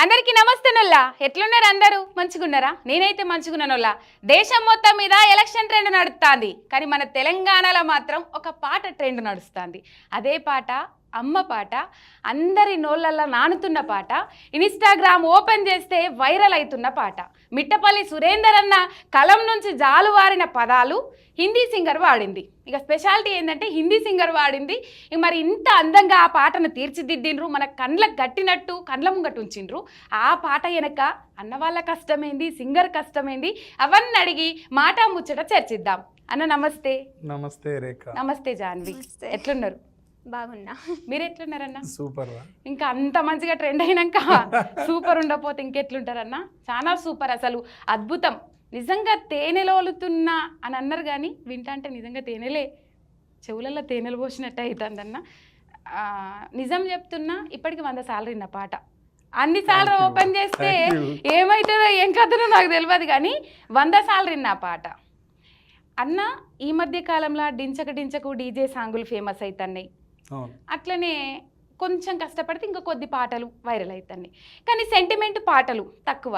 అందరికీ నమస్తేనొల్లా ఎట్లున్నారు అందరూ మంచిగున్నారా నేనైతే మంచిగున్నానొల్లా దేశం మొత్తం మీద ఎలక్షన్ ట్రెండ్ నడుస్తుంది కానీ మన తెలంగాణలో మాత్రం ఒక పాట ట్రెండ్ నడుస్తుంది అదే పాట అమ్మ పాట అందరి నోళ్ళల్లో నానుతున్న పాట ఇన్స్టాగ్రామ్ ఓపెన్ చేస్తే వైరల్ అవుతున్న పాట మిట్టపల్లి సురేందర్ అన్న కలం నుంచి జాలువారిన పదాలు హిందీ సింగర్ వాడింది ఇక స్పెషాలిటీ ఏంటంటే హిందీ సింగర్ వాడింది మరి ఇంత అందంగా ఆ పాటను తీర్చిదిద్దిండ్రు మన కండ్లకు గట్టినట్టు కండ్ల ముంగట ఉంచిండ్రు ఆ పాట వెనక అన్న వాళ్ళ కష్టమేంది సింగర్ కష్టమేంది అవన్నీ అడిగి మాట ముచ్చట చర్చిద్దాం అన్న నమస్తే. నమస్తే రేఖ. నమస్తే జాన్వి, ఎట్లున్నారు? బాగున్నా. మీరు ఎట్లున్నారన్నా? సూపర్. ఇంకా అంత మంచిగా ట్రెండ్ అయినాక సూపర్ ఉండకపోతే ఇంకెట్లుంటారన్నా? చాలా సూపర్, అసలు అద్భుతం. నిజంగా తేనెలోలుతున్నా అని అన్నారు కానీ వింటంటే నిజంగా తేనెలే చెవులలో తేనెలు పోసినట్టు అవుతుందన్న. నిజం చెప్తున్నా, ఇప్పటికి 100 సార్లు విన్న పాట. అన్నిసార్లు ఓపెన్ చేస్తే ఏమవుతుందో ఏం కథనో నాకు తెలియదు కానీ 100 సార్లు విన్న పాట. అన్న ఈ మధ్య కాలంలో డించకు డీజే సాంగులు ఫేమస్ అవుతున్నాయి, అట్లనే కొంచెం కష్టపడితే ఇంకా కొద్ది పాటలు వైరల్ అవుతున్నాయి, కానీ సెంటిమెంట్ పాటలు తక్కువ.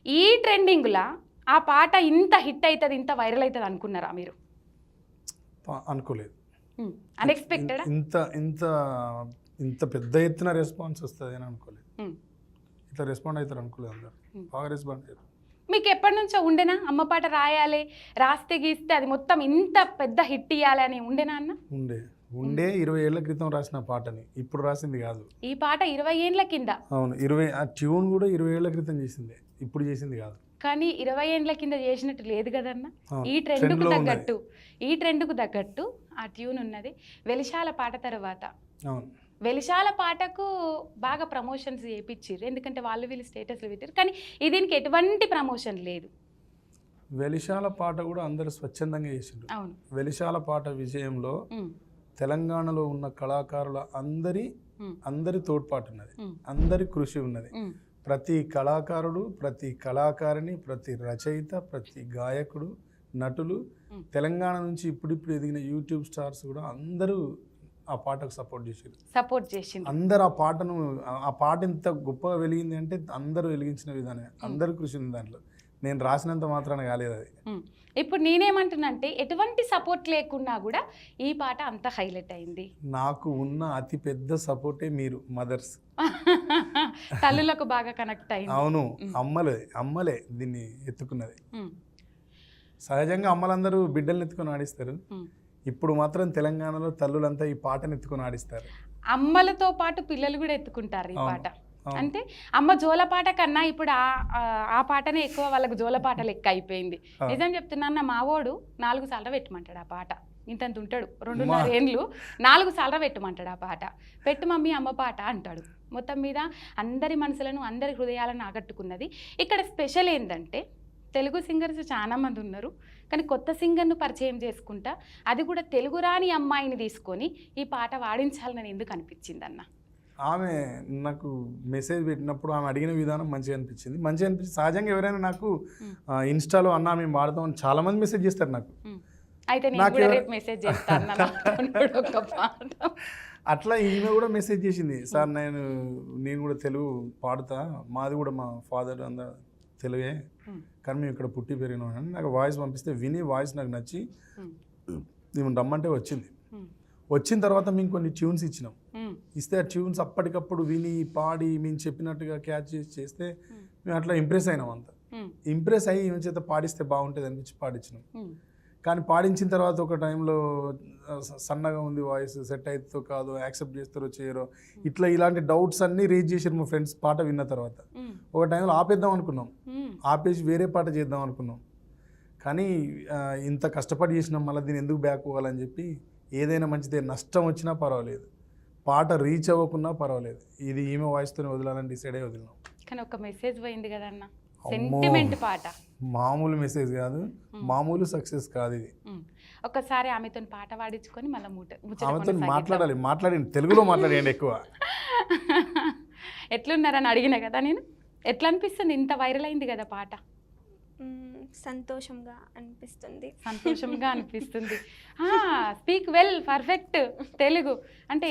ఈ ట్రెండింగ్లా ఆ పాట ఇంత హిట్ అవుతుంది ఇంత వైరల్ అవుతుంది అనుకున్నారా మీరు? అనుకోలేదు. అన్ఎక్స్పెక్టెడ్. ఇంత ఇంత ఇంత పెద్ద ఎత్తున రెస్పాన్స్ వస్తుంది అని అనుకోలేదు. ఇట్లా రెస్పాండ్ అవుతారు అనుకోలేదు. అందరు బాగా రెస్పాండ్ అయ్యారు. మీకు ఎప్పటి నుంచో ఉండేనా అమ్మ పాట రాయాలి, రాస్తే గీస్తే అది మొత్తం ఇంత పెద్ద హిట్ ఇవ్వాలి అని ఉండేనా అన్న? ఉండే 20 ఏళ్ల క్రితం రాసిన పాటని ఇప్పుడు రాసింది కాదు. ఈ పాట 20 ఏళ్ల కింద. అవును, 20. ఆ ట్యూన్ కూడా 20 ఏళ్ల క్రితం చేసింది, ఇప్పుడు చేసింది కాదు. కానీ 20 ఏళ్ల కింద చేసినట్టు లేదు కదన్న. ఈ ట్రెండ్కు తగ్గట్టు ఆ ట్యూన్ ఉన్నది. వెలిశాల పాట తర్వాత వెలిశాల పాటకు బాగా ప్రమోషన్స్ చేయించారు, ఎందుకంటే వాళ్ళు వీళ్ళు స్టేటస్లు పెట్టారు, కానీ దీనికి ఎటువంటి ప్రమోషన్ లేదు. వెలిశాల పాట కూడా అందరూ స్వచ్ఛందంగా చేసిండ్రు. వెలిశాల పాట విషయంలో తెలంగాణలో ఉన్న కళాకారుల అందరి తోడ్పాటు ఉన్నది, అందరి కృషి ఉన్నది. ప్రతి కళాకారుడు, ప్రతి కళాకారిణి, ప్రతి రచయిత, ప్రతి గాయకుడు, నటులు, తెలంగాణ నుంచి ఇప్పుడిప్పుడు ఎదిగిన యూట్యూబ్ స్టార్స్ కూడా అందరూ ఆ పాటకు సపోర్ట్ చేసింది. అందరు ఆ పాట ఎంత గొప్పగా వెలిగింది అంటే అందరూ వెలిగించిన విధానం, అందరూ కృషి ఉంది దాంట్లో. నేను రాసినంత మాత్రాన కాలేదు అది. ఇప్పుడు నేనేమంటున్నా అంటే ఎటువంటి సపోర్ట్ లేకున్నా కూడా ఈ పాట అంత హైలైట్ అయింది. నాకు ఉన్న అతి పెద్ద సపోర్టే మీరు మదర్స్. తల్లులకు బాగా కనెక్ట్ అయింది. అవును, అమ్మలే దీన్ని ఎత్తుకున్నది. సహజంగా అమ్మలందరూ బిడ్డల్ని ఎత్తుకొని ఆడిస్తారు, ఇప్పుడు మాత్రం తెలంగాణలో తల్లులంతా ఈ పాటను ఎత్తుకొని ఆడిస్తారు. అమ్మలతో పాటు పిల్లలు కూడా ఎత్తుకుంటారు ఈ పాట. అంటే అమ్మ జోలపాట కన్నా ఇప్పుడు ఆ పాటనే ఎక్కువ వాళ్ళకు జోలపాట లెక్క అయిపోయింది. నిజం చెప్తున్నా, మావోడు 4 సార్లు పెట్టమంటాడు ఆ పాట. ఇంతంత ఉంటాడు, 2.5 ఏళ్ళు, 4 సార్లు పెట్టమంటాడు ఆ పాట. పెట్టు మమ్మీ అమ్మ పాట అంటాడు. మొత్తం మీద అందరి మనసులను, అందరి హృదయాలను ఆకట్టుకున్నది. ఇక్కడ స్పెషల్ ఏంటంటే తెలుగు సింగర్స్ చాలా మంది ఉన్నారు, కానీ కొత్త సింగర్ను పరిచయం చేసుకుంటా, అది కూడా తెలుగు రాని అమ్మాయిని తీసుకొని ఈ పాట వాడించాలని ఎందుకు అనిపించింది అన్న? ఆమె నాకు మెసేజ్ పెట్టినప్పుడు ఆమె అడిగిన విధానం మంచిగా అనిపించింది. సహజంగా ఎవరైనా నాకు ఇన్స్టాలో అన్నా మేము వాడతామని చాలా మంది మెసేజ్ చేస్తారు నాకు. అయితే మెసేజ్ చేస్తాను. అట్లా ఈమె కూడా మెసేజ్ చేసింది, సార్ నేను కూడా తెలుగు పాడుతా, మాది కూడా మా ఫాదర్ అందరూ తెలుగే, కానీ మేము ఇక్కడ పుట్టి పెరిగినాం. నాకు వాయిస్ పంపిస్తే విని వాయిస్ నాకు నచ్చి మేము రమ్మంటే వచ్చిన తర్వాత మేము కొన్ని ట్యూన్స్ ఇచ్చినాం. ఇస్తే ఆ ట్యూన్స్ అప్పటికప్పుడు విని పాడి మేము చెప్పినట్టుగా క్యాచ్ చేస్తే మేము అట్లా ఇంప్రెస్ అయినాం. అంతా ఇంప్రెస్ అయ్యి ఈమె చేత పాడిస్తే బాగుంటుంది అనిపించి పాడించినాం. కానీ పాడించిన తర్వాత ఒక టైంలో సన్నగా ఉంది వాయిస్, సెట్ అవుతుందో కాదో, యాక్సెప్ట్ చేస్తారో చేయరో, ఇలాంటి డౌట్స్ అన్నీ రేజ్ చేశారు మా ఫ్రెండ్స్ పాట విన్న తర్వాత. ఒక టైంలో ఆపేద్దాం అనుకున్నాం, ఆపేసి వేరే పాట చేద్దాం అనుకున్నాం. కానీ ఇంత కష్టపడి చేసినాం, మళ్ళీ దీన్ని ఎందుకు బ్యాక్ పోవాలని చెప్పి ఏదైనా మంచిదే, నష్టం వచ్చినా పర్వాలేదు, పాట రీచ్ అవ్వకున్నా పర్వాలేదు, ఇది ఈమె వాయిస్తోనే వదలాలని డిసైడ్ అయ్యి వదిలినాం. కానీ ఒక మెసేజ్ పోయింది కదన్న, సెంటిమెంట్ పాట. మామూలు మెసేజ్ కాదు, మామూలు సక్సెస్ కాదు ఇది. ఒకసారి ఆమెతో పాట పాడించుకొని మళ్ళీ ఆమెతో మాట్లాడి తెలుగులో మాట్లాడండి ఎక్కువ. ఎట్లున్నారని అడిగిన కదా నేను. ఎట్లా అనిపిస్తుంది ఇంత వైరల్ అయింది కదా పాట? సంతోషంగా అనిపిస్తుంది. Speak well, perfect Telugu. అంటే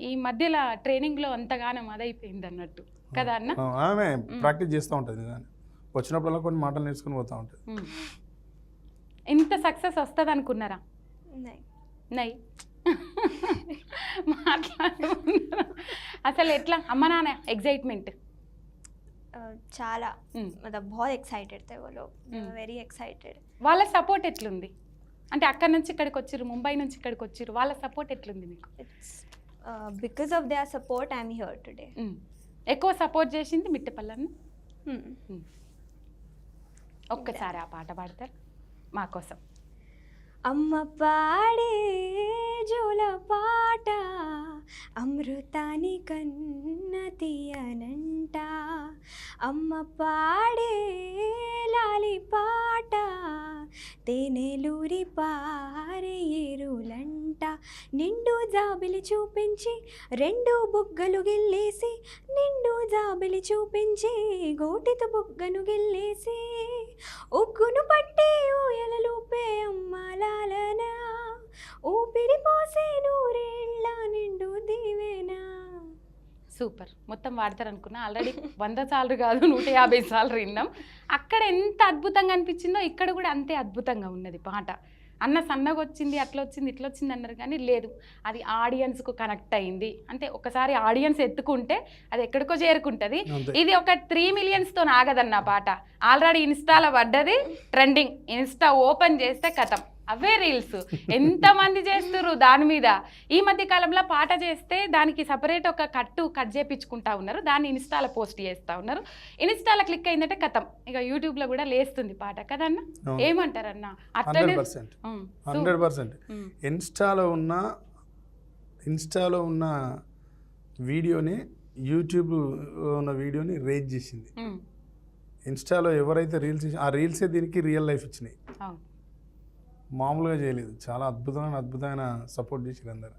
ఈ మధ్యలో ట్రైనింగ్లో అంతగానో అదైపోయింది అన్నట్టు. కదా అన్న? ఆమె ప్రాక్టీస్ చేస్తూ ఉంటుంది నిజాన్ని. వచ్చినప్పుడల్లా కొన్ని మాటలు నేర్చుకుని పోతూ ఉంటుంది. ఇంత సక్సెస్ వస్తుంది అనుకున్నారా? నై మాట్లాడు. అసలు ఎట్లా అమ్మ నాన్న ఎగ్జైట్మెంట్? చాలా मतलब बहुत एक्साइटेड थे वो लोग, वेरी एक्साइटेड. వాళ్ళ సపోర్ట్ ఎట్లుంది? అంటే అక్కడి నుంచి ఇక్కడికి వచ్చిర్రు, ముంబై నుంచి ఇక్కడికి వచ్చిర్రు, వాళ్ళ సపోర్ట్ ఎట్లుంది మీకు? It's because of their support I'm here today. ఎక్కువ సపోర్ట్ చేసింది మిట్టపల్లన్న. ఒక్కసారి ఆ పాట పాడతారు మా కోసం? అమ్మ పాడే జోల పాట అమృతాని కన్న తీయనంట, అమ్మ పాడే లాలి పాట తేనెలూరి పారే ఏరులంట, నిండు జాబిలి చూపించి రెండు బుగ్గలు గిల్లేసి, నిండు జాబిలి చూపించి గోటితో బుగ్గను గిల్లేసి, ఉగ్గును పట్టి ఊయలలూపే అమ్మాలాలనా, ఊపిరి పోసే నూరేళ్ళ నిండు దీవేనా. సూపర్. మొత్తం వాడతారు అనుకున్నా. ఆల్రెడీ 100 సార్లు కాదు 150 సార్లు విన్నాం. అక్కడ ఎంత అద్భుతంగా అనిపించిందో ఇక్కడ కూడా అంతే అద్భుతంగా ఉన్నది పాట. అన్న సన్నగా వచ్చింది, అట్లా వచ్చింది, ఇట్లా వచ్చింది అన్నారు కానీ లేదు, అది ఆడియన్స్కు కనెక్ట్ అయింది. అంటే ఒకసారి ఆడియన్స్ ఎత్తుకుంటే అది ఎక్కడికో చేరుకుంటుంది. ఇది ఒక 3 మిలియన్స్తో ఆగదన్న పాట. ఆల్రెడీ ఇన్స్టాలో పడ్డది, ట్రెండింగ్. ఇన్స్టా ఓపెన్ చేస్తే కథం అవే రీల్స్. ఎంతమంది చేస్తున్నారు దాని మీద. ఈ మధ్య కాలంలో పాట చేస్తే దానికి సపరేట్ ఒక కట్ చేపించుకుంటా ఉన్నారు, దాన్ని ఇన్స్టాలో పోస్ట్ చేస్తూ ఉన్నారు. ఇన్స్టాలో క్లిక్ అయిందంటే కథం, ఇక యూట్యూబ్లో కూడా లేస్తుంది పాట కదన్న. ఏమంటారన్న? అట్లనే 100%. ఇన్స్టాలో ఉన్న వీడియోని యూట్యూబ్ ఉన్న వీడియోని రేజ్ చేసింది. ఇన్స్టాలో ఎవరైతే రీల్స్ ఆ రీల్సే దీనికి రియల్ లైఫ్ ఇచ్చినాయి. మామూలుగా చేయలేదు. చాలా అద్భుతమైన సపోర్ట్ చేసారు అందరు.